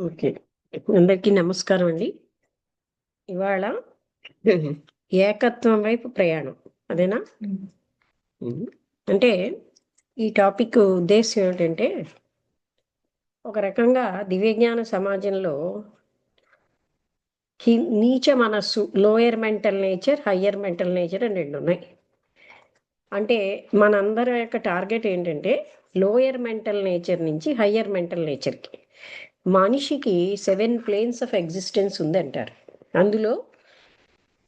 Okay. అందరికీ నమస్కారం అండి. ఇవాళ ఏకత్వం వైపు ప్రయాణం. అదేనా? హ్మ్. అంటే ఈ టాపిక్ ఉద్దేశ్యం ఏమిటంటే, ఒక రకంగా దివ్యజ్ఞాన సమాజంలో నీచ మనస్సు, lower mental nature, higher mental nature అని 2 ఉన్నాయి. అంటే మనందరి యొక్క టార్గెట్ ఏంటంటే, లోయర్ మెంటల్ నేచర్ నుంచి హయ్యర్ మెంటల్ నేచర్‌కి. మనిషికి 7 ప్లేన్స్ ఆఫ్ ఎగ్జిస్టెన్స్ ఉందంటారు. అందులో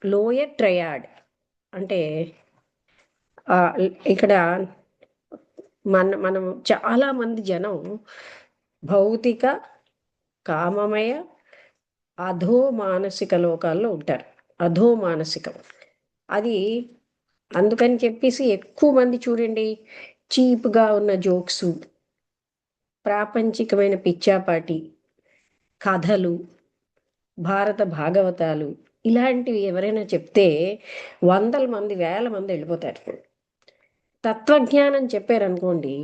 లోయర్ ట్రయాడ్ అంటే ఇక్కడ మనం చాలా మంది జనం భౌతిక, కామమయ, అధో మానసిక లోకాల్లో ఉంటారు. అధో మానసికం. అది అందుకని చెప్పేసి ఎక్కువ మంది చూడండి చీప్‌గా ఉన్న జోక్సు, ప్రాపంచికమైన పిచ్చాపాటి, కథలు, భారత భాగవతాలు ఇలాంటివి ఎవరైనా చెప్తే వందల మంది, వేల మంది వెళ్ళిపోతారు. తత్వజ్ఞానం చెప్పారనుకోండి,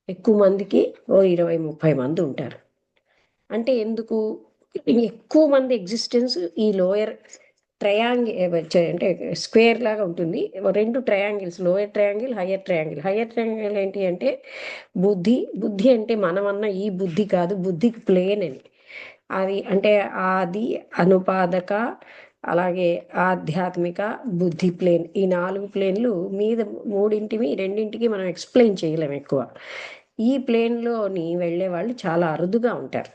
ఎక్కువ మందికి ఓ 20, 30 మంది ఉంటారు. అంటే ఎందుకు? ఎక్కువ మంది ఎగ్జిస్టెన్స్ ఈ లోయర్ అంటే స్క్వేర్ లాగా ఉంటుంది. 2 triangles, lower triangle, higher triangle. Higher triangle ఏంటి అంటే బుద్ధి. బుద్ధి అంటే మనమన్న ఈ బుద్ధి కాదు, బుద్ధికి ప్లేన్ అని. అది అంటే ఆది, అనుపాదక, అలాగే ఆధ్యాత్మిక, బుద్ధి ప్లేన్. ఈ 4 ప్లేన్లు మీద 2కి మనం ఎక్స్‌ప్లెయిన్ చేయలేం ఎక్కువ. ఈ ప్లేన్‌లోని వెళ్ళేవాళ్ళు చాలా అరుదుగా ఉంటారు.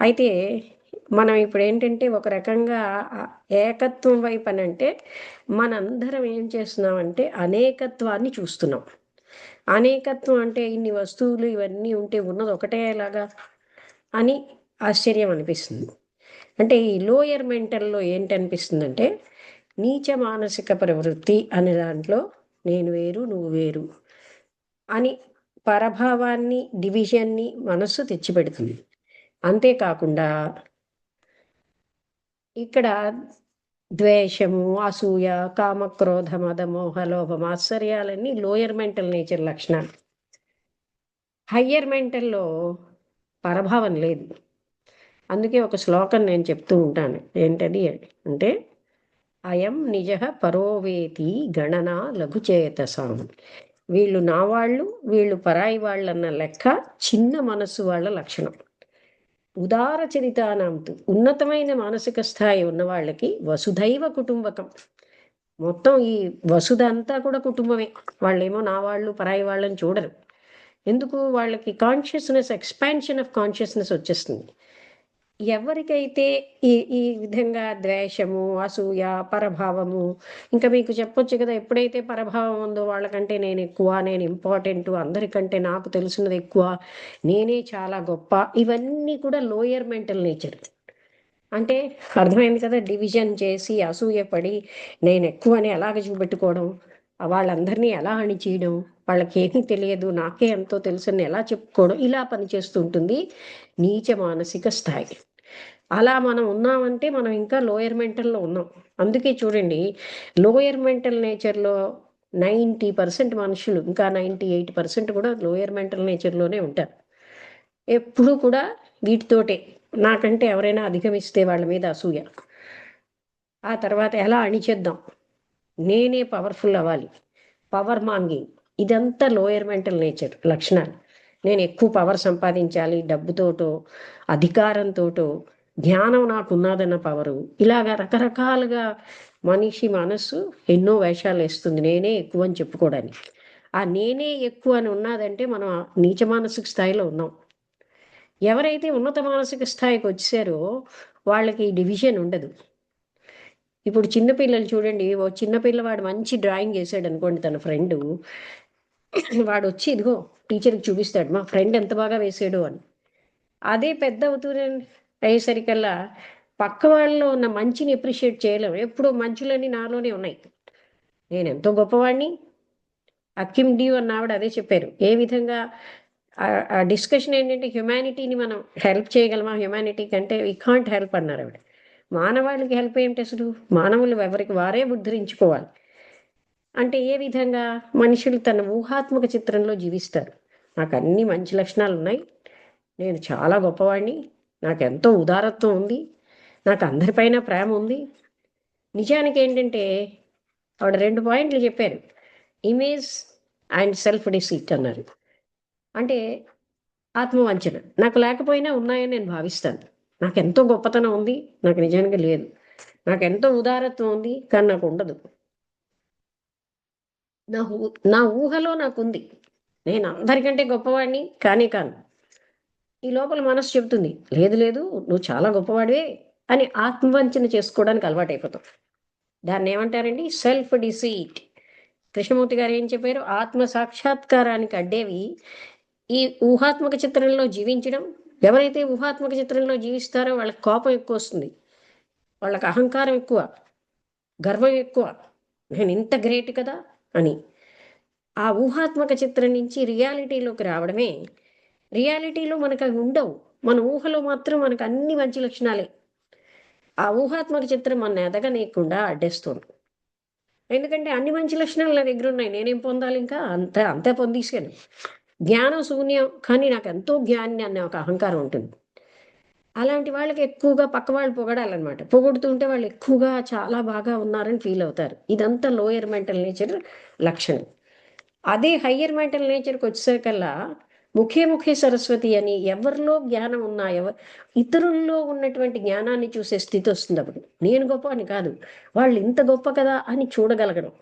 అయితే మనం ఇప్పుడేంటంటే ఒక రకంగా ఏకత్వం వైపనంటే మనందరం ఏం చేస్తున్నామంటే అనేకత్వాన్ని చూస్తున్నాం. అనేకత్వం అంటే ఇన్ని వస్తువులు ఇవన్నీ ఉంటే ఉన్నది ఒకటే ఎలాగా అని ఆశ్చర్యం అనిపిస్తుంది. అంటే ఈ లోయర్ మెంటల్‌లో ఏంటనిపిస్తుందంటే, నీచ మానసిక ప్రవృత్తి అనే దాంట్లో నేను వేరు, నువ్వు వేరు అని పరభావాన్ని, డివిజన్‌ని మనస్సు తెచ్చిపెడుతుంది. అంతేకాకుండా ఇక్కడ ద్వేషము, అసూయ, కామక్రోధ, మద, మోహ, లోభ, మాత్సర్యాలన్నీ లోయర్ మెంటల్ నేచర్ లక్షణాలు. హయ్యర్ మెంటల్‌లో పరభావం లేదు. అందుకే ఒక శ్లోకం నేను చెప్తూ ఉంటాను. ఏంటది అంటే, అయం నిజః పరోవేతి గణన లఘుచేతసాం. వీళ్ళు నా వాళ్ళు, వీళ్ళు పరాయి వాళ్ళన్న లెక్క చిన్న మనస్సు వాళ్ళ లక్షణం. ఉదార చరితానాంతు ఉన్నతమైన మానసిక స్థాయి ఉన్న వాళ్ళకి వసుధైవ కుటుంబకం. మొత్తం ఈ వసుధ అంతా కూడా కుటుంబమే. వాళ్ళేమో నా వాళ్ళు, పరాయి వాళ్ళని చూడరు. ఎందుకు? వాళ్ళకి కాన్షియస్‌నెస్, ఎక్స్‌పాన్షన్ ఆఫ్ కాన్షియస్‌నెస్ వచ్చేస్తుంది. ఎవరికైతే ఈ ఈ విధంగా ద్వేషము, అసూయ, పరభావము, ఇంకా మీకు చెప్పొచ్చు కదా! ఎప్పుడైతే పరభావం ఉందో వాళ్ళకంటే నేనెక్కువ, నేను ఇంపార్టెంటు, అందరికంటే నాకు తెలిసినది ఎక్కువ, నేనే చాలా గొప్ప, ఇవన్నీ కూడా లోయర్ మెంటల్ నేచర్. అంటే అర్థమైంది కదా! డివిజన్ చేసి, అసూయపడి, నేనెక్కువని ఎలాగ చూపెట్టుకోవడం, వాళ్ళందరినీ ఎలా అణిచేయడం, వాళ్ళకేమీ తెలియదు, నాకే ఎంతో తెలుసని ఎలా చెప్పుకోవడం, ఇలా పనిచేస్తూ ఉంటుంది నీచ మానసిక స్థాయి. అలా మనం ఉన్నామంటే మనం ఇంకా లోయర్ మెంటల్‌లో ఉన్నాం. అందుకే చూడండి లోయర్ మెంటల్ నేచర్‌లో 90% మనుషులు, ఇంకా 98% కూడా లోయర్ మెంటల్ నేచర్‌లోనే ఉంటారు. ఎప్పుడూ కూడా వీటితోటే నాకంటే ఎవరైనా అధిగమిస్తే వాళ్ళ మీద అసూయ. ఆ తర్వాత ఎలా అణిచేద్దాం, నేనే పవర్‌ఫుల్ అవ్వాలి, పవర్ మాంగింగ్, ఇదంతా లోయర్ మెంటల్ నేచర్ లక్షణాలు. నేను ఎక్కువ పవర్ సంపాదించాలి, డబ్బుతోటో, అధికారంతోటో, జ్ఞానం నాకున్నదన్న పవరు, ఇలాగ రకరకాలుగా మనిషి మనస్సు ఎన్నో వేషాలేస్తుంది నేనే ఎక్కువ అని చెప్పుకోవడానికి. ఆ నేనే ఎక్కువ అని ఉన్నాదంటే మనం నీచ మానసిక స్థాయిలో ఉన్నాం. ఎవరైతే ఉన్నత మానసిక స్థాయికొచ్చేసారో వాళ్ళకి ఈ డివిజన్ ఉండదు. ఇప్పుడు చిన్న పిల్లలు చూడండి, ఓ చిన్న పిల్లవాడు మంచి డ్రాయింగ్ ఏసాడనుకోండి తన ఫ్రెండు, వాడొచ్చి ఇదిగో టీచర్‌కి చూపిస్తాడు. మా ఫ్రెండ్ ఎంత బాగా వేసాడో అని. అదే పెద్దవుతూనే అయ్యేసరికల్లా పక్క వాళ్ళలో ఉన్న మంచిని అప్రిషియేట్ చేయలేం. ఎప్పుడూ మంచులన్నీ నాలోనే ఉన్నాయి. నేనెంతో గొప్పవాడిని. అకిమ్ డ్యూ అన్నావిడ అదే చెప్పారు. ఏ విధంగా ఆ డిస్కషన్ ఏంటంటే హ్యుమానిటీని మనం హెల్ప్ చేయగలమా? హ్యుమానిటీ కంటే వి కాంట్ హెల్ప్ అన్నారావిడ. మానవాళికి హెల్ప్ ఏంటసలు? మానవులు ఎవరికి వారే ఉద్ధరించుకోవాలి. అంటే ఏ విధంగా? మనుషులు తన ఊహాత్మక చిత్రంలో జీవిస్తారు. నాకన్నీ మంచి లక్షణాలున్నాయి. నేను చాలా గొప్పవాడిని, నాకెంతో ఉదారత్వం ఉంది, నాకు అందరిపైన ప్రేమ ఉంది. నిజానికి ఏంటంటే ఆవిడ 2 పాయింట్లు చెప్పారు. ఇమేజ్ అండ్ సెల్ఫ్ డిసీట్ అన్నారు. అంటే ఆత్మవంచన. నాకు లేకపోయినా ఉన్నాయని నేను భావిస్తాను. నాకెంతో గొప్పతనం ఉంది, నాకు నిజంగా లేదు. నాకెంతో ఉదారత్వం ఉంది, కానీ నాకుండదు. నా ఊహలో నాకుంది. నేను అందరికంటే గొప్పవాడిని కానే కాను. ఈ లోపల మనసు చెప్తుంది, లేదు లేదు నువ్వు చాలా గొప్పవాడివే అని ఆత్మవంచన చేసుకోవడానికి అలవాటైపోతాం. దాన్నేమంటారండి? Self deceit. కృష్ణమూర్తి గారు ఏం చెప్పారు? ఆత్మ సాక్షాత్కారానికి అడ్డేవి ఈ ఊహాత్మక చిత్రంలో జీవించడం. ఎవరైతే ఊహాత్మక చిత్రంలో జీవిస్తారో వాళ్ళకి కోపం ఎక్కువొస్తుంది. వాళ్ళకి అహంకారం ఎక్కువ, గర్వం ఎక్కువ. నేను ఇంత గ్రేట్ కదా అని. ఆ ఊహాత్మక చిత్రం నుంచి రియాలిటీలోకి రావడమే. రియాలిటీలో మనకు అవి ఉండవు. మన ఊహలో మాత్రం మనకు అన్ని మంచి లక్షణాలే. ఆ ఊహాత్మక చిత్రం మన ఎదగనీయకుండా అడ్డేస్తుంది. ఎందుకంటే అన్ని మంచి లక్షణాలు నా దగ్గర ఉన్నాయి. నేనేం పొందాలి ఇంకా? అంతే పొందేసాను. జ్ఞానం శూన్యం, కానీ నాకెంతో జ్ఞాని అనే ఒక అహంకారం ఉంటుంది. అలాంటి వాళ్ళకి ఎక్కువగా పక్క వాళ్ళు పొగడాలన్నమాట. పొగుడుతుంటే వాళ్ళు ఎక్కువగా చాలా బాగా ఉన్నారని ఫీల్ అవుతారు. ఇదంతా లోయర్ మెంటల్ నేచర్ లక్షణం. అదే హయ్యర్ మెంటల్ నేచర్‌కి వచ్చేసరికల్లా ముఖే ముఖే సరస్వతి అని ఎవరిలో జ్ఞానం ఉన్నా ఇతరుల్లో ఉన్నటువంటి జ్ఞానాన్ని చూసే స్థితి వస్తుందప్పుడు. నేను గొప్ప అని కాదు, వాళ్ళు ఇంత గొప్ప కదా అని చూడగలగడం.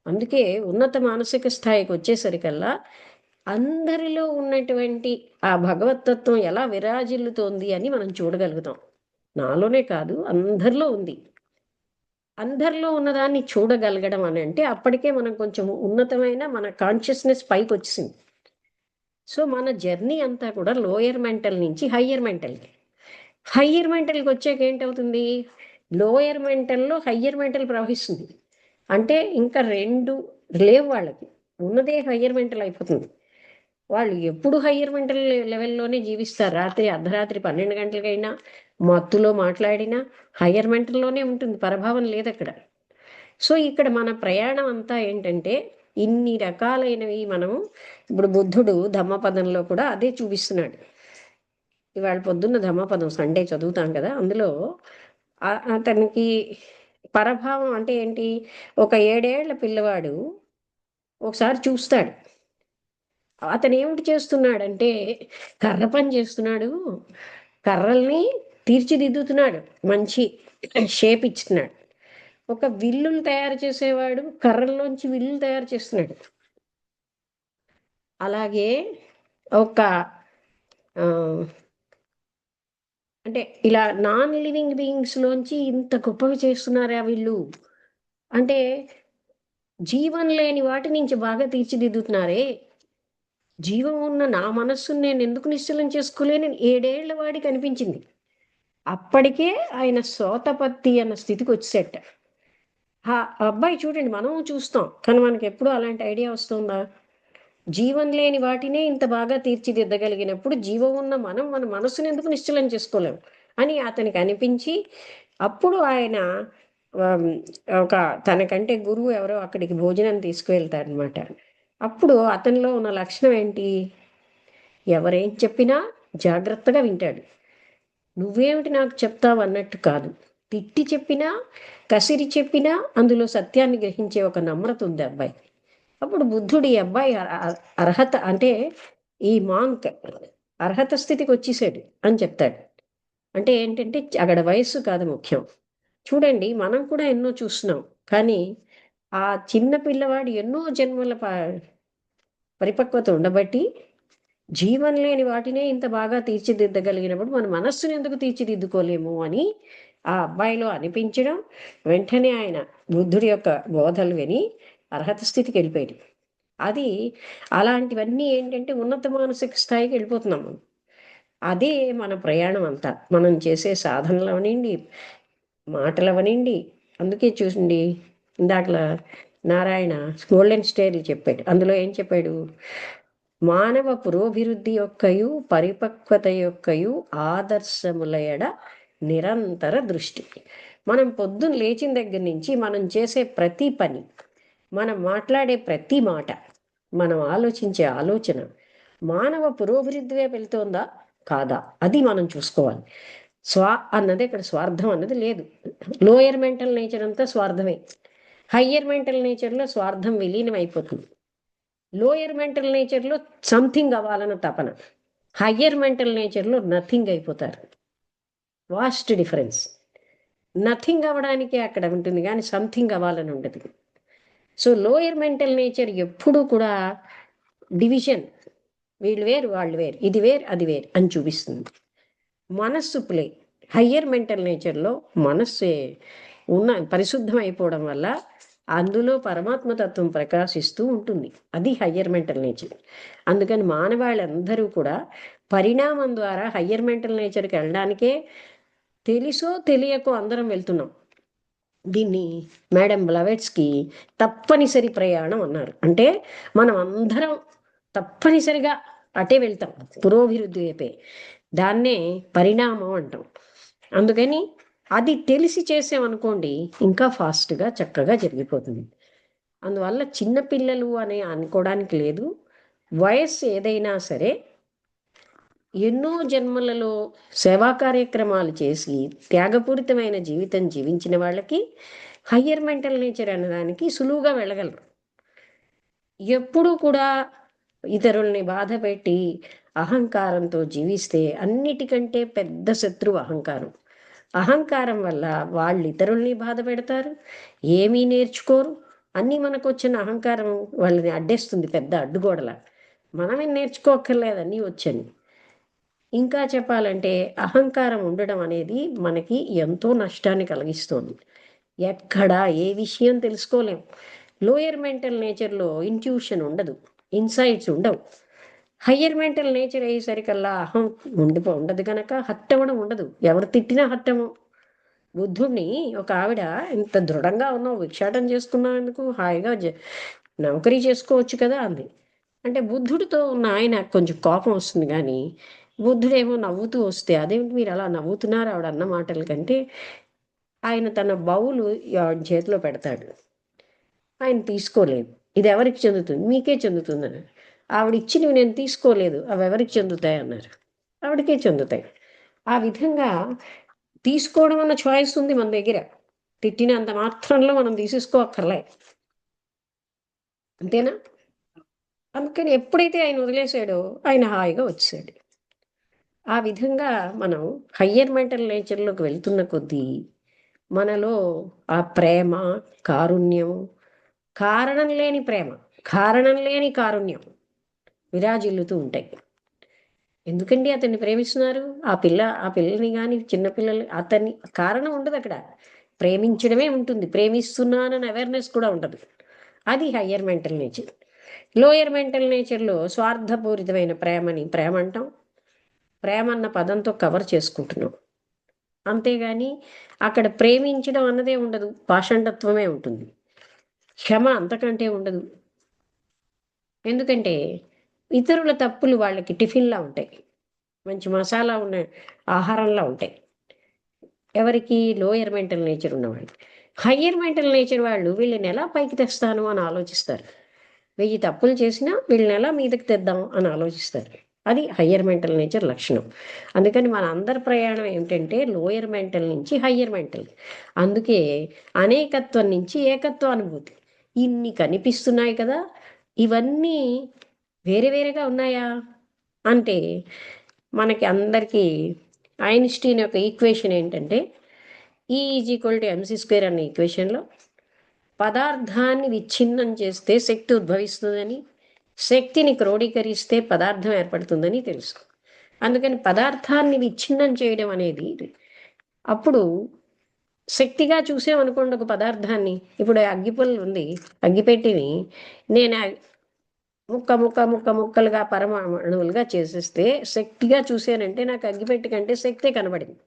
అందుకే ఉన్నత మానసిక స్థాయికి వచ్చేసరికల్లా అందరిలో ఉన్నటువంటి ఆ భగవతత్వం ఎలా విరాజిల్లుతోంది అని మనం చూడగలుగుతాం. నాలోనే కాదు, అందరిలో ఉంది. అందరిలో ఉన్నదాన్ని చూడగలగడం అని అంటే అప్పటికే మనం కొంచెం ఉన్నతమైన మన కాన్షియస్‌నెస్ పైకొచ్చేసింది. సో, మన జర్నీ అంతా కూడా లోయర్ మెంటల్ నుంచి హయ్యర్ మెంటల్‌కి. హయ్యర్ మెంటల్‌కొచ్చాక ఏంటవుతుంది? లోయర్ మెంటల్‌లో హయ్యర్ మెంటల్ ప్రవహిస్తుంది. అంటే ఇంకా 2 లేవు వాళ్ళకి. ఉన్నదే హయ్యర్ మెంటల్ అయిపోతుంది. వాళ్ళు ఎప్పుడు హయ్యర్ మెంటల్ లెవెల్‌లోనే జీవిస్తారు. అర్ధరాత్రి 12 గంటలకైనా, మత్తులో మాట్లాడినా హయ్యర్ మెంటల్‌లోనే ఉంటుంది. పరభావం లేదక్కడ. సో, ఇక్కడ మన ప్రయాణం అంతా ఏంటంటే, ఇన్ని రకాలైనవి మనము ఇప్పుడు బుద్ధుడు ధమ్మపదంలో కూడా అదే చూపిస్తున్నాడు. ఇవాళ పొద్దున్న ధమ్మపదం సండే చదువుతాం కదా! అందులో అతనికి పరభావం అంటే ఏంటి? ఒక 7 ఏళ్ల పిల్లవాడు ఒకసారి చూస్తాడు. అతనేమిటి చేస్తున్నాడంటే, కర్ర పని చేస్తున్నాడు. కర్రల్ని తీర్చిదిద్దుతున్నాడు. మంచి షేప్ ఇస్తున్నాడు. ఒక విల్లులు తయారు చేసేవాడు కర్రల్లోంచి విల్లులు తయారు చేస్తున్నాడు. అలాగే ఒక ఆహ్, అంటే ఇలా నాన్ లివింగ్ బీయింగ్స్‌లోంచి ఇంత గొప్పవి చేస్తున్నారా వీళ్ళు? అంటే జీవం లేని వాటి నుంచి బాగా తీర్చిదిద్దుతున్నారే! జీవం ఉన్న నా మనస్సుని నేనెందుకు నిశ్చలం చేసుకోలేనని 7 ఏళ్ల వాడికి అనిపించింది. అప్పటికే ఆయన సోతపత్తి అన్న స్థితికొచ్చేసాట. ఆ అబ్బాయి చూడండి, మనం చూస్తాం. కానీ మనకెప్పుడు అలాంటి ఐడియా వస్తుందా? జీవం లేని వాటినే ఇంత బాగా తీర్చిదిద్దగలిగినప్పుడు, జీవం ఉన్న మనం మన మనస్సునెందుకు నిశ్చలం చేసుకోలేం అని అతనికి అనిపించి, అప్పుడు ఆయన ఆహ్, ఒక తనకంటే గురువు ఎవరో అక్కడికి భోజనం తీసుకువెళ్తారనమాట. అప్పుడు అతనిలో ఉన్న లక్షణం ఏంటి? ఎవరేం చెప్పినా జాగ్రత్తగా వింటాడు. నువ్వేమిటి నాకు చెప్తావన్నట్టు కాదు. తిట్టి చెప్పినా, కసిరి చెప్పినా అందులో సత్యాన్ని గ్రహించే ఒక నమ్రత ఉంది ఆ అబ్బాయికి. అప్పుడు బుద్ధుడు ఈ అబ్బాయి అర్హత అంటే ఈ మాంక్ అర్హత స్థితికొచ్చేసాడు అని చెప్తాడు. అంటే ఏంటంటే అక్కడ వయస్సు కాదు ముఖ్యం. చూడండి, మనం కూడా ఎన్నో చూస్తున్నాం. కానీ ఆ చిన్న పిల్లవాడు ఎన్నో జన్మల పరిపక్వత ఉండబట్టి జీవం లేని వాటినే ఇంత బాగా తీర్చిదిద్దగలిగినప్పుడు మన మనస్సుని ఎందుకు తీర్చిదిద్దుకోలేము అని ఆ అబ్బాయిలో అనిపించడం, వెంటనే ఆయన బుద్ధుడి యొక్క బోధలు విని అర్హత స్థితికి వెళ్ళిపోయాడు. అది అలాంటివన్నీ ఏంటంటే ఉన్నత మానసిక స్థాయికి వెళ్ళిపోతున్నాం మనం. అదే మన ప్రయాణం అంతా. మనం చేసే సాధనలవనండి, మాటలవనండి. అందుకే చూసిండి ఇందాకలా నారాయణ గోల్డెన్ స్టేర్లు చెప్పాడు. అందులో ఏం చెప్పాడు? మానవ పురోభివృద్ధి యొక్కయు పరిపక్వత యొక్కయు ఆదర్శములయడ నిరంతర దృష్టి. మనం పొద్దున్న లేచిన దగ్గర నుంచి మనం చేసే ప్రతి పని, మనం మాట్లాడే ప్రతి మాట, మనం ఆలోచించే ఆలోచన మానవ పురోభివృద్ధి వైపు వెళ్తోందా? కాదా, అది మనం చూసుకోవాలి. అన్నది ఇక్కడ స్వార్థం అన్నది లేదు. లోయర్ మెంటల్ నేచర్ అంతా స్వార్థమే. హయ్యర్ మెంటల్ నేచర్లో స్వార్థం విలీనం అయిపోతుంది. లోయర్ మెంటల్ నేచర్లో సంథింగ్ అవ్వాలన్న తపన, హయ్యర్ మెంటల్ నేచర్లో నథింగ్ అయిపోతారు. Vast difference. నథింగ్ అవ్వడానికి అక్కడ ఉంటుంది కానీ సంథింగ్ అవ్వాలని ఉండదు. సో లోయర్ మెంటల్ నేచర్ ఎప్పుడూ కూడా డివిజన్, వీళ్ళు వేరు వాళ్ళు వేరు, ఇది వేరు అది వేరు అని చూపిస్తుంది. మనస్సు ప్లే. హయ్యర్ మెంటల్ నేచర్లో మనస్సు పరిశుద్ధం అయిపోవడం వల్ల అందులో పరమాత్మతత్వం ప్రకాశిస్తూ ఉంటుంది. అది హయ్యర్ మెంటల్ నేచర్. అందుకని మానవాళ్ళందరూ కూడా పరిణామం ద్వారా హయ్యర్ మెంటల్ నేచర్కి వెళ్ళడానికే తెలుసో తెలియకో అందరం వెళ్తున్నాం. దీన్ని మేడం బ్లవెట్స్కి తప్పనిసరి ప్రయాణం అన్నారు. అంటే మనం అందరం తప్పనిసరిగా అటే వెళ్తాం, పురోభివృద్ధి వైపే. దాన్నే పరిణామం అంటాం. అందుకని అది తెలిసి చేసామనుకోండి ఇంకా ఫాస్ట్గా చక్కగా జరిగిపోతుంది. అందువల్ల చిన్నపిల్లలు అని అనుకోవడానికి లేదు. వయస్సు ఏదైనా సరే ఎన్నో జన్మలలో సేవా కార్యక్రమాలు చేసి త్యాగపూరితమైన జీవితం జీవించిన వాళ్ళకి హయ్యర్ మెంటల్ నేచర్ అనేదానికి సులువుగా వెళ్ళగలరు. ఎప్పుడూ కూడా ఇతరుల్ని బాధ పెట్టి అహంకారంతో జీవిస్తే అన్నిటికంటే పెద్ద శత్రువు అహంకారం. అహంకారం వల్ల వాళ్ళు ఇతరుల్ని బాధ పెడతారు, ఏమీ నేర్చుకోరు. అన్నీ మనకు వచ్చిన అహంకారం వాళ్ళని అడ్డేస్తుంది, పెద్ద అడ్డుగోడల. మనమే నేర్చుకోక్కర్లేదు అన్నీ వచ్చని. ఇంకా చెప్పాలంటే అహంకారం ఉండడం అనేది మనకి ఎంతో నష్టాన్ని కలిగిస్తుంది. ఎక్కడ ఏ విషయం తెలుసుకోలేం. లోయర్ మెంటల్ నేచర్లో ఇంట్యూషన్ ఉండదు, ఇన్సైట్స్ ఉండవు. హయ్యర్ మెంటల్ నేచర్ అయ్యేసరికల్లా అహం ఉండదు కనుక హర్ట్ అవ్వడం ఉండదు. ఎవరు తిట్టినా హర్టము. బుద్ధుడిని ఒక ఆవిడ, ఇంత దృఢంగా ఉన్నావు, భిక్షాటం చేసుకున్నావు ఎందుకు, హాయిగా నౌకరీ చేసుకోవచ్చు కదా అంది. అంటే బుద్ధుడితో ఉన్న ఆయన కొంచెం కోపం వస్తుంది కానీ బుద్ధుడేమో నవ్వుతూ వస్తే అదేమిటి మీరు అలా నవ్వుతున్నారు ఆవిడ అన్న మాటల కంటే, ఆయన తన బౌలు ఆవిడ చేతిలో పెడతాడు. ఆయన తీసుకోలేదు. ఇది ఎవరికి చెందుతుంది, మీకే చెందుతుందని. ఆవిడ ఇచ్చినవి నేను తీసుకోలేదు, అవి ఎవరికి చెందుతాయి అన్నారు. ఆవిడకే చెందుతాయి. ఆ విధంగా తీసుకోవడం అన్న చాయిస్ ఉంది మన దగ్గర. తిట్టినంత మాత్రంలో మనం తీసేసుకోక్కర్లే, అంతేనా? అందుకని ఎప్పుడైతే ఆయన వదిలేశాడో ఆయన హాయిగా వచ్చాడు. ఆ విధంగా మనం హయ్యర్ మెంటల్ నేచర్లోకి వెళ్తున్న కొద్దీ మనలో ఆ ప్రేమ, కారుణ్యం, కారణం లేని ప్రేమ, కారణం లేని కారుణ్యం విరాజిల్లుతూ ఉంటాయి. ఎందుకండి అతన్ని ప్రేమిస్తున్నారు? ఆ పిల్లని కానీ చిన్నపిల్లలు, అతన్ని కారణం ఉండదు అక్కడ. ప్రేమించడమే ఉంటుంది. ప్రేమిస్తున్నానని అవేర్నెస్ కూడా ఉండదు. అది higher mental nature. Lower mental నేచర్లో స్వార్థపూరితమైన ప్రేమ అంటాం. ప్రేమ అన్న పదంతో కవర్ చేసుకుంటున్నాం. అంతేగాని అక్కడ ప్రేమించడం అన్నదే ఉండదు, పాషండత్వమే ఉంటుంది. క్షమ అంతకంటే ఉండదు. ఎందుకంటే ఇతరుల తప్పులు వాళ్ళకి టిఫిన్లా ఉంటాయి, మంచి మసాలా ఉన్న ఆహారంలా ఉంటాయి. ఎవరికి? లోయర్ మెంటల్ నేచర్ ఉన్నవాళ్ళు. హయ్యర్ మెంటల్ నేచర్ వాళ్ళు వీళ్ళని ఎలా పైకి తెస్తాను అని ఆలోచిస్తారు. 1000 తప్పులు చేసినా వీళ్ళని ఎలా మీదకి తెద్దాం అని ఆలోచిస్తారు. అది హయ్యర్ మెంటల్ నేచర్ లక్షణం. అందుకని మన అందరి ప్రయాణం ఏమిటంటే లోయర్ మెంటల్ నుంచి హయ్యర్ మెంటల్. అందుకే అనేకత్వం నుంచి ఏకత్వ అనుభూతి. ఇన్ని కనిపిస్తున్నాయి కదా, ఇవన్నీ వేరే వేరేగా ఉన్నాయా అంటే మనకి అందరికీ ఐన్స్టీన్ యొక్క ఈక్వేషన్ ఏంటంటే E=mc² అనే ఈక్వేషన్లో పదార్థాన్ని విచ్ఛిన్నం చేస్తే శక్తి ఉద్భవిస్తుందని, శక్తిని క్రోడీకరిస్తే పదార్థం ఏర్పడుతుందని తెలుసు. అందుకని పదార్థాన్ని విచ్ఛిన్నం చేయడం అనేది, అప్పుడు శక్తిగా చూసామనుకోండి ఒక పదార్థాన్ని. ఇప్పుడు అగ్గిపుల్ల ఉంది, అగ్గిపెట్టిని నేను ముక్కలుగా పరమాణువులుగా చేసేస్తే శక్తిగా చూశానంటే నాకు అగ్గిపెట్టి కంటే శక్తే కనబడింది.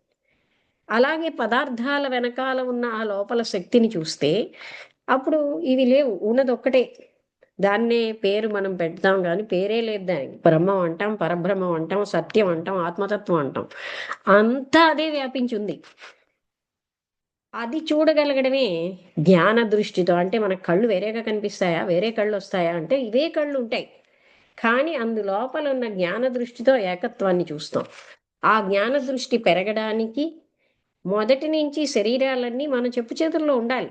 అలాగే పదార్థాల వెనకాల ఉన్న ఆ లోపల శక్తిని చూస్తే అప్పుడు ఇవి లేవు, ఉన్నది ఒక్కటే. దాన్నే పేరు మనం పెడతాం కానీ పేరే లేదు దానికి. బ్రహ్మం అంటాం, పరబ్రహ్మం అంటాం, సత్యం అంటాం, ఆత్మతత్వం అంటాం. అంతా అదే వ్యాపించి ఉంది. అది చూడగలగడమే జ్ఞాన దృష్టితో. అంటే మన కళ్ళు వేరేగా కనిపిస్తాయా, వేరే కళ్ళు వస్తాయా అంటే ఇవే కళ్ళు ఉంటాయి. కానీ అందులోపల ఉన్న జ్ఞాన దృష్టితో ఏకత్వాన్ని చూస్తాం. ఆ జ్ఞాన దృష్టి పెరగడానికి మొదటి నుంచి శరీరాలన్నీ మన చెప్పు చేతుల్లో ఉండాలి.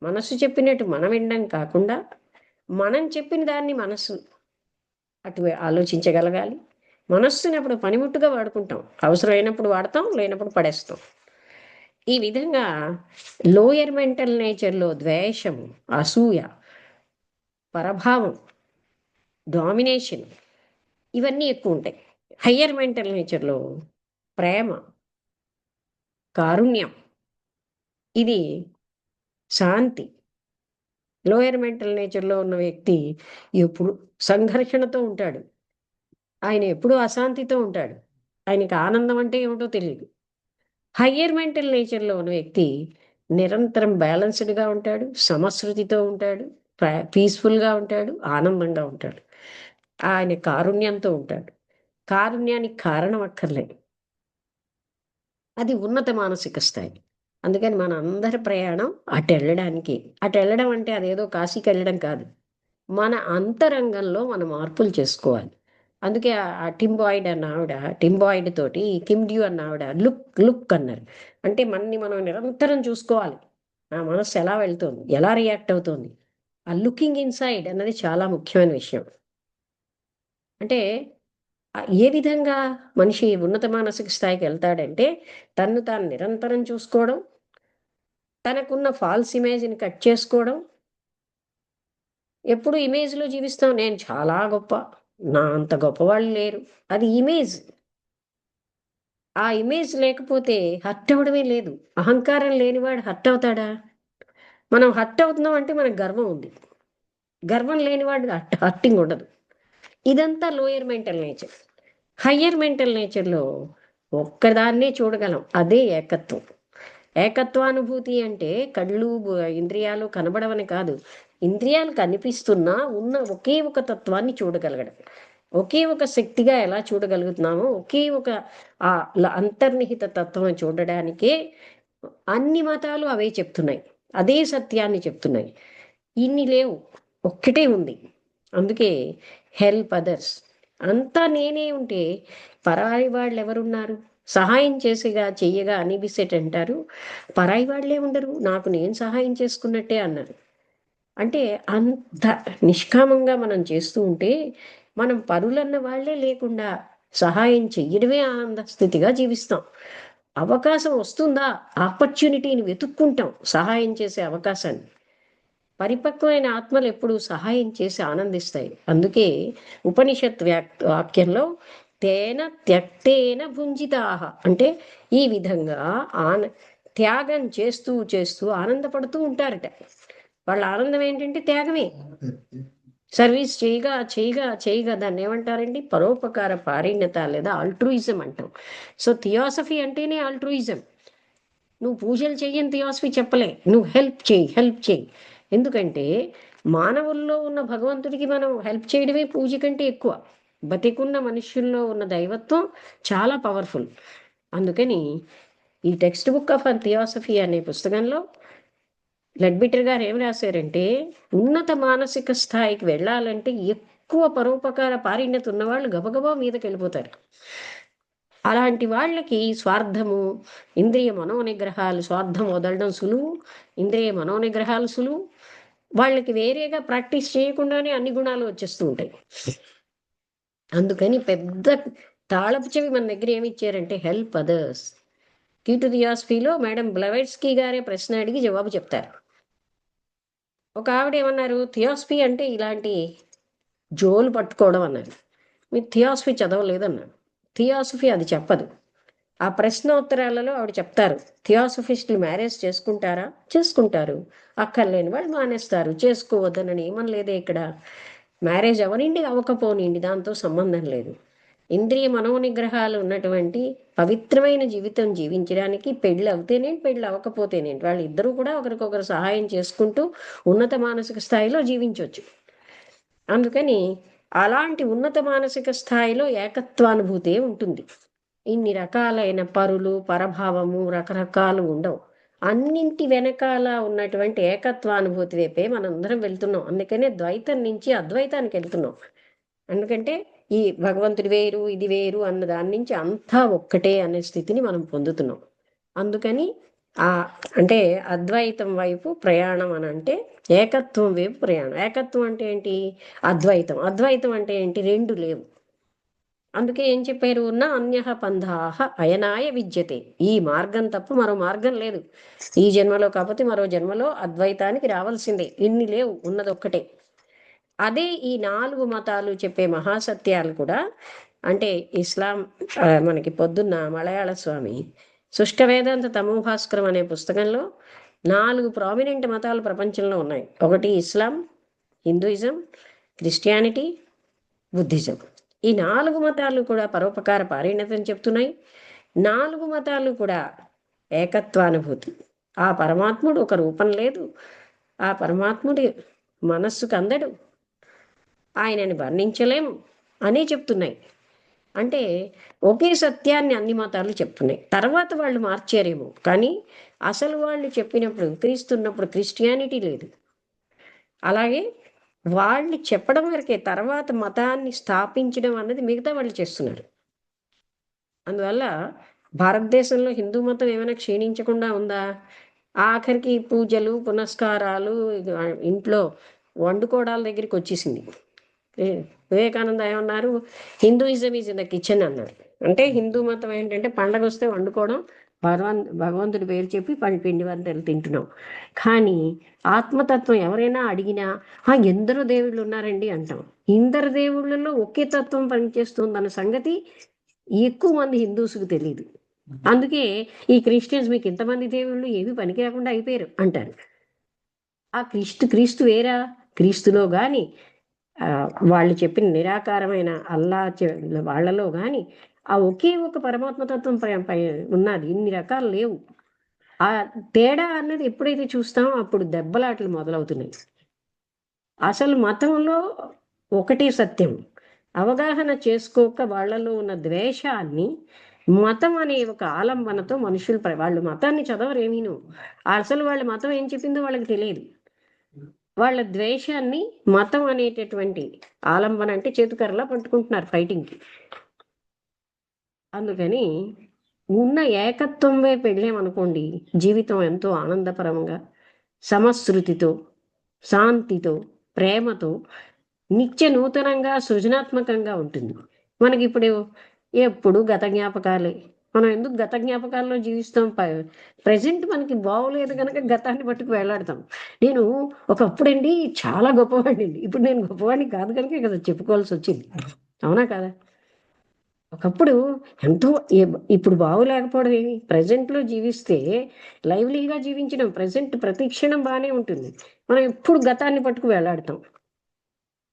మనస్సు చెప్పినట్టు మనం వినడం కాకుండా, మనం చెప్పిన దాన్ని మనస్సు అటు ఆలోచించగలగాలి. మనస్సుని అప్పుడు పనిముట్టుగా వాడుకుంటాం. అవసరమైనప్పుడు వాడతాం, లేనప్పుడు పడేస్తాం. ఈ విధంగా లోయర్ మెంటల్ నేచర్‌లో ద్వేషం, అసూయ, పరభావం, డామినేషన్ ఇవన్నీ ఎక్కువుంటాయి. హయ్యర్ మెంటల్ నేచర్‌లో ప్రేమ, కారుణ్యం, ఇది శాంతి. లోయర్ మెంటల్ నేచర్‌లో ఉన్న వ్యక్తి ఎప్పుడు సంఘర్షణతో ఉంటాడు. ఆయన ఎప్పుడూ అశాంతితో ఉంటాడు. ఆయనకి ఆనందం అంటే ఏమిటో తెలీదు. హయ్యర్ మెంటల్ నేచర్‌లో ఉన్న వ్యక్తి నిరంతరం బ్యాలెన్స్‌డ్‌గా ఉంటాడు, సమశృతితో ఉంటాడు, పీస్‌ఫుల్‌గా ఉంటాడు, ఆనందంగా ఉంటాడు. ఆయన కారుణ్యంతో ఉంటాడు. కారుణ్యానికి కారణం అక్కర్లేదు. అది ఉన్నత మానసిక స్థాయి. అందుకని మనందరి ప్రయాణం అటెళ్ళడానికి. అటెళ్ళడం అంటే అదేదో కాశీకెళ్ళడం కాదు. మన అంతరంగంలో మనం మార్పులు చేసుకోవాలి. అందుకే టిమ్ బాయిడ్ అన్న ఆవిడ, టిమ్ బాయిడ్ తోటి కిమ్ డ్యూ అన్న ఆవిడ లుక్, లుక్ అన్నారు. అంటే మనని మనం నిరంతరం చూసుకోవాలి. నా మనస్సు ఎలా వెళ్తోంది? ఎలా రియాక్ట్ అవుతోంది? ఆ లుకింగ్ ఇన్‌సైడ్ అన్నది చాలా ముఖ్యమైన విషయం. అంటే ఏ విధంగా మనిషి ఉన్నత మానసిక స్థాయికెళ్తాడంటే, తన్ను తాను నిరంతరం చూసుకోవడం, తనకున్న ఫాల్స్ ఇమేజ్‌ని కట్ చేసుకోవడం, ఎప్పుడు ఇమేజ్‌లో జీవిస్తాం. నేను చాలా గొప్ప. నా అంత గొప్పవాళ్ళు లేరు. అది ఇమేజ్. ఆ ఇమేజ్ లేకపోతే హర్ట్ అవ్వడమే లేదు. అహంకారం లేనివాడు హర్ట్ అవుతాడా? మనం హర్ట్ అవుతున్నాం అంటే మనకు గర్వం ఉంది. గర్వం లేనివాడు హర్టింగ్ ఉండదు. ఇదంతా lower mental nature. Higher mental నేచర్‌లో ఒక్కదాన్నే చూడగలం. అదే ఏకత్వం. ఏకత్వానుభూతి అంటే కళ్ళు, ఇంద్రియాలు కనబడవని కాదు. ఇంద్రియాలు కనిపిస్తున్నా ఉన్న ఒకే ఒక తత్వాన్ని చూడగలగడం. ఒకే ఒక శక్తిగా ఎలా చూడగలుగుతున్నామో, ఒకే ఒక అంతర్నిహిత తత్వం చూడడానికే అన్ని మతాలు అవే చెప్తున్నాయి. అదే సత్యాన్ని చెప్తున్నాయి. ఇన్ని లేవు. ఒక్కటే ఉంది. అందుకే హెల్ప్ అదర్స్. అంతా నేనే ఉంటే పరాయి వాళ్ళెవరున్నారు? సహాయం చేసేగా చెయ్యగా అనిబిసెట్ అంటారు. పరాయి వాళ్ళే ఉండరు. నాకు నేను సహాయం చేసుకున్నట్టే అన్నారు. అంటే అంత నిష్కామంగా మనం చేస్తూ ఉంటే, మనం పరులన్న వాళ్ళే లేకుండా సహాయం చెయ్యడమే ఆనంద స్థితిగా జీవిస్తాం. అవకాశం వస్తుందా? ఆపర్చునిటీని వెతుక్కుంటాం సహాయం చేసే అవకాశాన్ని. పరిపక్వమైన ఆత్మలు ఎప్పుడూ సహాయం చేసి ఆనందిస్తాయి. అందుకే ఉపనిషత్ వాక్యంలో తేన త్యక్తేన భుంజితాహ అంటే ఈ విధంగా ఆన త్యాగం చేస్తూ చేస్తూ ఆనందపడుతూ ఉంటారట. వాళ్ళ ఆనందం ఏంటంటే త్యాగమే. సర్వీస్ చేయగా చేయగా చేయగా దాన్ని ఏమంటారండి? పరోపకార పారిణ్యత లేదా ఆల్ట్రూయిజం అంటాం. సో థియాసఫీ అంటేనే ఆల్ట్రూయిజం. నువ్వు పూజలు చెయ్యని థియాసఫీ చెప్పలే. నువ్వు హెల్ప్ చెయ్యి, హెల్ప్ చెయ్యి. ఎందుకంటే మానవుల్లో ఉన్న భగవంతుడికి మనం హెల్ప్ చేయడమే పూజ కంటే ఎక్కువ. బతికున్న మనుష్యుల్లో ఉన్న దైవత్వం చాలా పవర్ఫుల్. అందుకని ఈ టెక్స్ట్ బుక్ ఆఫ్ థియాసఫీ అనే పుస్తకంలో లెడ్బిటర్ గారు ఏం రాశారంటే, ఉన్నత మానసిక స్థాయికి వెళ్ళాలంటే ఎక్కువ పరోపకార పారిణ్యత ఉన్నవాళ్ళు గబగబా మీదకెళ్ళిపోతారు. అలాంటి వాళ్ళకి స్వార్థము, ఇంద్రియ మనోనిగ్రహాలు స్వార్థం వదలడం సులువు. ఇంద్రియ మనోనిగ్రహాలు సులువు. వాళ్ళకి వేరేగా ప్రాక్టీస్ చేయకుండానే అన్ని గుణాలు వచ్చేస్తూ ఉంటాయి. అందుకని పెద్ద తాళపు చెవి మన దగ్గర ఏమిచ్చారంటే హెల్ప్ అదర్స్. కీ టు థియాసఫీలో మేడం బ్లవైట్స్కీ గారే ప్రశ్న అడిగి జవాబు చెప్తారు. ఒక ఆవిడ ఏమన్నారు, థియాసఫీ అంటే ఇలాంటి జోలు పట్టుకోవడం అన్నారు. మీరు థియాసఫీ చదవలేదన్నారు. థియాసఫీ అది చెప్పదు. ఆ ప్రశ్నోత్తరాలలో ఆవిడ చెప్తారు. థియాసఫిస్టులు మ్యారేజ్ చేసుకుంటారా? చేసుకుంటారు. అక్కర్లేని వాళ్ళు మానేస్తారు. చేసుకోవద్దనని ఏమనలేదే ఇక్కడ. మ్యారేజ్ అవ్వనిండి, అవ్వకపోనిండి దాంతో సంబంధం లేదు. ఇంద్రియ మనోనిగ్రహాలు ఉన్నటువంటి పవిత్రమైన జీవితం జీవించడానికి పెళ్ళి అవుతేనేంటి, పెళ్ళి అవ్వకపోతేనేంటి, వాళ్ళిద్దరూ కూడా ఒకరికొకరు సహాయం చేసుకుంటూ ఉన్నత మానసిక స్థాయిలో జీవించొచ్చు. అందుకని అలాంటి ఉన్నత మానసిక స్థాయిలో ఏకత్వానుభూతే ఉంటుంది. ఇన్ని రకాలైన పరులు, పరభావము రకరకాలు ఉండవు. అన్నింటి వెనకాల ఉన్నటువంటి ఏకత్వానుభూతి వైపే మనందరం వెళ్తున్నాం. అందుకనే ద్వైతం నుంచి అద్వైతానికి వెళ్తున్నాం. ఎందుకంటే ఈ భగవంతుడి వేరు ఇది వేరు అన్న దాని నుంచి అంతా ఒక్కటే అనే స్థితిని మనం పొందుతున్నాం. అందుకని ఆ అంటే అద్వైతం వైపు ప్రయాణం అని అంటే ఏకత్వం వైపు ప్రయాణం. ఏకత్వం అంటే ఏంటి? అద్వైతం. అద్వైతం అంటే ఏంటి? రెండు లేవు. అందుకే ఏం చెప్పారు? నా అన్యః పంథాః అయనాయ విద్యతే. ఈ మార్గం తప్ప మరో మార్గం లేదు. ఈ జన్మలో కాకపోతే మరో జన్మలో అద్వైతానికి రావాల్సిందే. ఇన్ని లేవు, ఉన్నది ఒక్కటే. అదే ఈ 4 మతాలు చెప్పే మహాసత్యాలు కూడా అంటే ఇస్లాం మనకి పొద్దున్న మలయాళ స్వామి సుష్ట వేదాంత తమోభాస్కరం అనే పుస్తకంలో 4 ప్రామినెంట్ మతాలు ప్రపంచంలో ఉన్నాయి. ఒకటి ఇస్లాం, హిందూయిజం, క్రిస్టియానిటీ, బుద్ధిజం. ఈ 4 మతాలు కూడా పరోపకార పారిణతం చెప్తున్నాయి. 4 మతాలు కూడా ఏకత్వానుభూతి. ఆ పరమాత్ముడు ఒక రూపం లేదు, ఆ పరమాత్ముడి మనస్సుకు అందడు, ఆయనని వర్ణించలేము అని చెప్తున్నాయి. అంటే ఒకే సత్యాన్ని అన్ని మతాలు చెప్తున్నాయి. తర్వాత వాళ్ళు మార్చారేమో, కానీ అసలు వాళ్ళు చెప్పినప్పుడు క్రీస్తున్నప్పుడు క్రిస్టియానిటీ లేదు. అలాగే వాళ్ళు చెప్పడం వరకే, తర్వాత మతాన్ని స్థాపించడం అన్నది మిగతా వాళ్ళు చేస్తున్నారు. అందువల్ల భారతదేశంలో హిందూ మతం ఏమైనా క్షీణించకుండా ఉందా? ఆఖరికి పూజలు పునస్కారాలు ఇంట్లో వండుకోవడాల దగ్గరికి వచ్చేసింది. వివేకానంద ఏమన్నారు? Hinduism is in the kitchen అన్నారు. అంటే హిందూ మతం ఏంటంటే పండగ వస్తే వండుకోవడం, భగవంతుడి పేరు చెప్పి పిండి వంటలు తింటున్నాం. కానీ ఆత్మతత్వం ఎవరైనా అడిగినా ఎందరో దేవుళ్ళు ఉన్నారండి అంటాం. ఇందరు దేవుళ్ళలో ఒకే తత్వం పనిచేస్తుందన్న సంగతి ఎక్కువ మంది హిందూస్కి తెలియదు. అందుకే ఈ క్రిస్టియన్స్ మీకు ఇంతమంది దేవుళ్ళు ఏమి పనికి రాకుండా అయిపోయారు అంటారు. ఆ క్రీస్తు వేరా? క్రీస్తులో కానీ వాళ్ళు చెప్పిన నిరాకారమైన అల్లా వాళ్ళలో కానీ ఆ ఒకే ఒక పరమాత్మతత్వం ఉన్నది. ఇన్ని రకాలు లేవు. ఆ తేడా అన్నది ఎప్పుడైతే చూస్తామో అప్పుడు దెబ్బలాటలు మొదలవుతున్నాయి. అసలు మతంలో ఒకటే సత్యం. అవగాహన చేసుకోక వాళ్ళలో ఉన్న ద్వేషాన్ని మతం అనే ఒక ఆలంబనతో మనుషులు వాళ్ళు మతాన్ని చదవరేమీను. అసలు వాళ్ళ మతం ఏం చెప్పిందో వాళ్ళకి తెలియదు. వాళ్ళ ద్వేషాన్ని మతం అనేటటువంటి ఆలంబన అంటే చేతుకర్రలా పట్టుకుంటున్నారు ఫైటింగ్కి. అందుకని ఉన్న ఏకత్వం వైపు వెళ్ళామనుకోండి, జీవితం ఎంతో ఆనందపరంగా సమశృతితో, శాంతితో, ప్రేమతో, నిత్య నూతనంగా సృజనాత్మకంగా ఉంటుంది. మనకి ఇప్పుడు ఎప్పుడు గత జ్ఞాపకాలే. మనం ఎందుకు గత జ్ఞాపకాల్లో జీవిస్తాం? ప్రజెంట్ మనకి బాగోలేదు కనుక గతాన్ని పట్టుకు వేలాడతాం. నేను ఒకప్పుడండి చాలా గొప్పవాడిని, ఇప్పుడు నేను గొప్పవాడిని కాదు కనుక కదా చెప్పుకోవాల్సి వచ్చింది. అవునా కదా? ఒకప్పుడు ఎంతో ఇప్పుడు బాగోలేకపోవడం ఏమి? ప్రజెంట్లో జీవిస్తే లైవ్లీగా జీవించడం, ప్రజెంట్ ప్రతి క్షణం బాగానే ఉంటుంది. మనం ఎప్పుడు గతాన్ని పట్టుకు వేలాడతాం.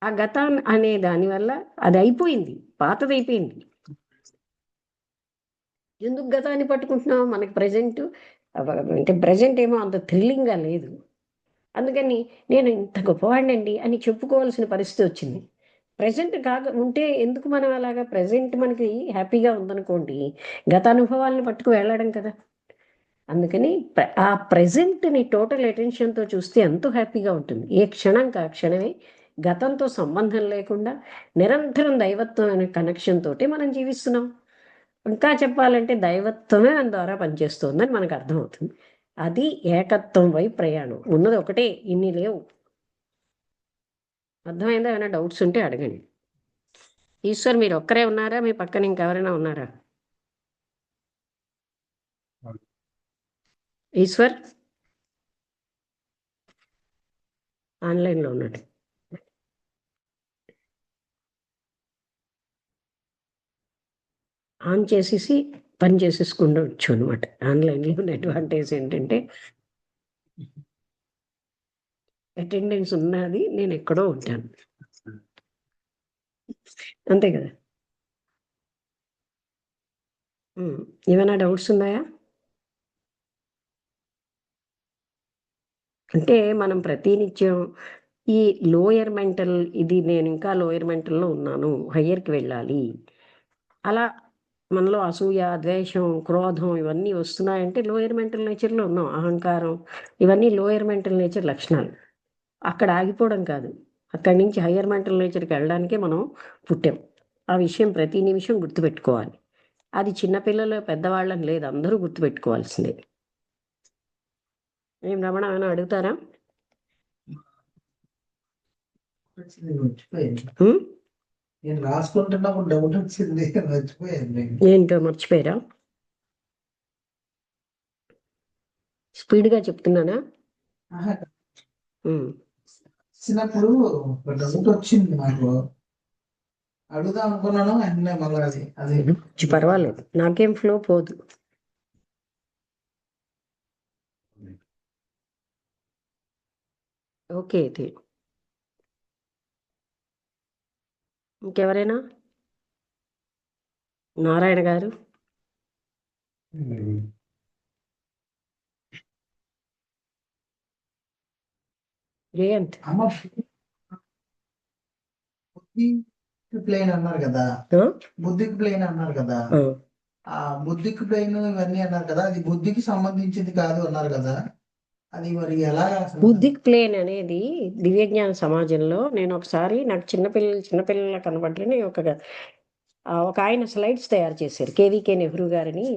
ఆ గతం అనే దానివల్ల అది అయిపోయింది, పాతదైపోయింది. ఎందుకు గతాన్ని పట్టుకుంటున్నాం? మనకి ప్రజెంట్ అంటే ప్రజెంట్ ఏమో అంత థ్రిల్లింగ్గా లేదు. అందుకని నేను ఇంత గొప్పవాడినండి అని చెప్పుకోవాల్సిన పరిస్థితి వచ్చింది. ప్రజెంట్ ఉంటే ఎందుకు మనం అలాగా? ప్రజెంట్ మనకి హ్యాపీగా ఉందనుకోండి, గత అనుభవాలను పట్టుకు వెళ్ళడం కదా. అందుకని ఆ ప్రజెంట్ని టోటల్ అటెన్షన్తో చూస్తే ఎంతో హ్యాపీగా ఉంటుంది. ఏ క్షణంకి ఆ క్షణమే గతంతో సంబంధం లేకుండా నిరంతరం దైవత్వం అనే కనెక్షన్ తోటి మనం జీవిస్తున్నాం. ఇంకా చెప్పాలంటే దైవత్వమే మన ద్వారా పనిచేస్తుందని మనకు అర్థమవుతుంది. అది ఏకత్వం వైపు ప్రయాణం. ఉన్నది ఒకటే, ఇన్ని లేవు. అర్థమైందా? ఏమైనా డౌట్స్ ఉంటే అడగండి. ఈశ్వర్ మీరు ఒక్కరే ఉన్నారా? మీ పక్కన ఇంకెవరైనా ఉన్నారా? ఈశ్వర్ ఆన్లైన్లో ఉన్నాడు. ఆన్ చేసేసి పని చేసేసుకుండవచ్చు అనమాట. ఆన్లైన్లో ఉన్న అడ్వాంటేజ్ ఏంటంటే అటెండెన్స్ ఉన్నది, నేను ఎక్కడో ఉంటాను, అంతే కదా. ఏమైనా డౌట్స్ ఉన్నాయా? అంటే మనం ప్రతినిత్యం ఈ లోయర్ మెంటల్, ఇది నేను ఇంకా లోయర్ మెంటల్లో ఉన్నాను, హయ్యర్కి వెళ్ళాలి, అలా మనలో అసూయ, ద్వేషం, క్రోధం ఇవన్నీ వస్తున్నాయంటే లోయర్ మెంటల్ నేచర్లో ఉన్నాం. అహంకారం, ఇవన్నీ లోయర్ మెంటల్ నేచర్ లక్షణాలు. అక్కడ ఆగిపోవడం కాదు, అక్కడి నుంచి హయ్యర్ మెంటల్ నేచర్కి వెళ్ళడానికే మనం పుట్టాం. ఆ విషయం ప్రతి నిమిషం గుర్తుపెట్టుకోవాలి. అది చిన్నపిల్లలు పెద్దవాళ్ళని లేదు, అందరూ గుర్తుపెట్టుకోవాల్సిందే. ఏం రమణ ఏమైనా అడుగుతారా? నేను రాసుకుంటున్నప్పుడు డౌట్ వచ్చింది, మర్చిపోయాను. ఏంటో మర్చిపోయారా? స్పీడ్గా చెప్తున్నానా? చిన్నప్పుడు ఒక డౌట్ వచ్చింది నాకు, అడుగుదాం అనుకున్నాను, వెంటనే మళ్ళీ అది పర్వాలేదు, నాకేం ఫ్లో పోదు. ఓకే అయితే ఇంకెవరైనా? నారాయణ గారు. జయంత్. ప్లేన్ అన్నారు కదా, బుద్ధికి ప్లేన్ అన్నారు కదా, ఆ బుద్ధికి ప్లేన్ ఇవన్నీ అన్నారు కదా, అది బుద్ధికి సంబంధించింది కాదు అన్నారు కదా, అది మరి ఎలా? బుద్ధిక్ ప్లేన్ అనేది దివ్యజ్ఞాన సమాజంలో నేను ఒకసారి నాకు చిన్నపిల్లల కనబడ్డని ఒక ఆయన స్లైడ్స్ తయారు చేశారు, కేవీకే నెహ్రూ గారిని,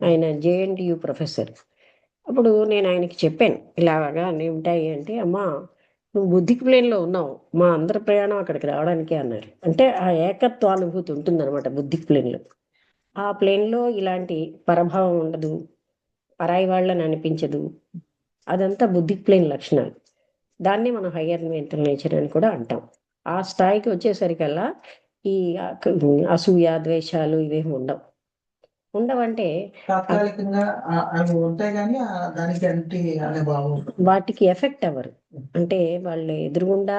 ఆయన జేఎన్టీయు ప్రొఫెసర్. అప్పుడు నేను ఆయనకి చెప్పాను, ఇలాగా అన్నీ ఉంటాయి అంటే, అమ్మా నువ్వు బుద్ధిక్ ప్లేన్లో ఉన్నావు, మా అందరి ప్రయాణం అక్కడికి రావడానికే అన్నారు. అంటే ఆ ఏకత్వ అనుభూతి ఉంటుందన్నమాట బుద్ధిక్ ప్లేన్లో. ఆ ప్లేన్లో ఇలాంటి పరభావం ఉండదు, పరాయి వాళ్ళని అనిపించదు, అదంతా బుద్ధిక్ ప్లేన్ లక్షణాలు. దాన్ని మనం హయ్యర్ మెంటల్ నేచర్ అని కూడా అంటాం. ఆ స్థాయికి వచ్చేసరికల్లా ఈ అసూయ ద్వేషాలు ఇవేమి ఉండవంటే తాత్కాలికంగా అవి ఉంటాయి కానీ దానికి అంటి అనే భావం, వాటికి ఎఫెక్ట్ అవ్వరు. అంటే వాళ్ళు ఎదురుగుండా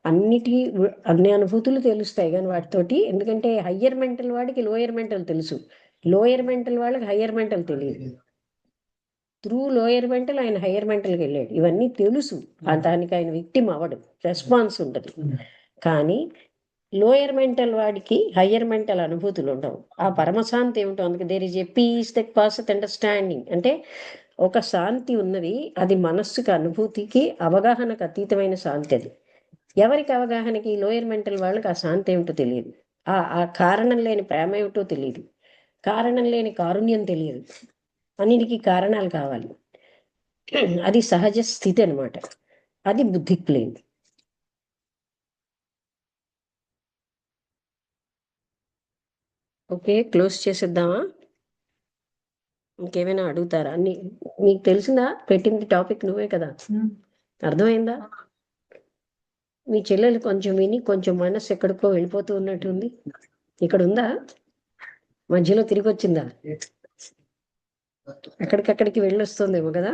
అన్ని అనుభూతులు తెలుస్తాయి కానీ వాటితోటి, ఎందుకంటే హయ్యర్ మెంటల్ వాడికి లోయర్ మెంటల్ తెలుసు, లోయర్ మెంటల్ వాళ్ళకి హయ్యర్ మెంటల్ తెలియదు. త్రూ లోయర్ మెంటల్ ఆయన హయ్యర్ మెంటల్కి వెళ్ళాడు, ఇవన్నీ తెలుసు, దానికి ఆయన విక్టిమ్ అవ్వడు, రెస్పాన్స్ ఉండదు. కానీ లోయర్ మెంటల్ వాడికి హయ్యర్ మెంటల్ అనుభూతులు ఉండవు. ఆ పరమశాంతి ఏమిటో, అందుకే there is a peace that passeth understanding, అంటే ఒక శాంతి ఉన్నది, అది మనస్సుకి అనుభూతికి అవగాహనకు అతీతమైన శాంతి. అది ఎవరికి అవగాహనకి? లోయర్ మెంటల్ వాళ్ళకి ఆ శాంతి ఏమిటో తెలియదు, ఆ కారణం లేని ప్రేమ ఏమిటో తెలియదు, కారణం లేని కారుణ్యం తెలియదు, అన్నిటికీ కారణాలు కావాలి. అది సహజ స్థితి అనమాట, అది బుద్ధిక్ ప్లేన్. ఓకే, క్లోజ్ చేసేద్దామా? ఇంకేమైనా అడుగుతారా? నీకు తెలిసిందా? పెట్టింది టాపిక్ నువ్వే కదా, అర్థమైందా? మీ చెల్లెలు కొంచెం విని కొంచెం మనసు ఎక్కడికో వెళ్ళిపోతూ ఉన్నట్టుంది. ఇక్కడ ఉందా? మధ్యలో తిరిగి వచ్చిందా? ఎక్కడికక్కడికి వెళ్ళొస్తుందేమో కదా.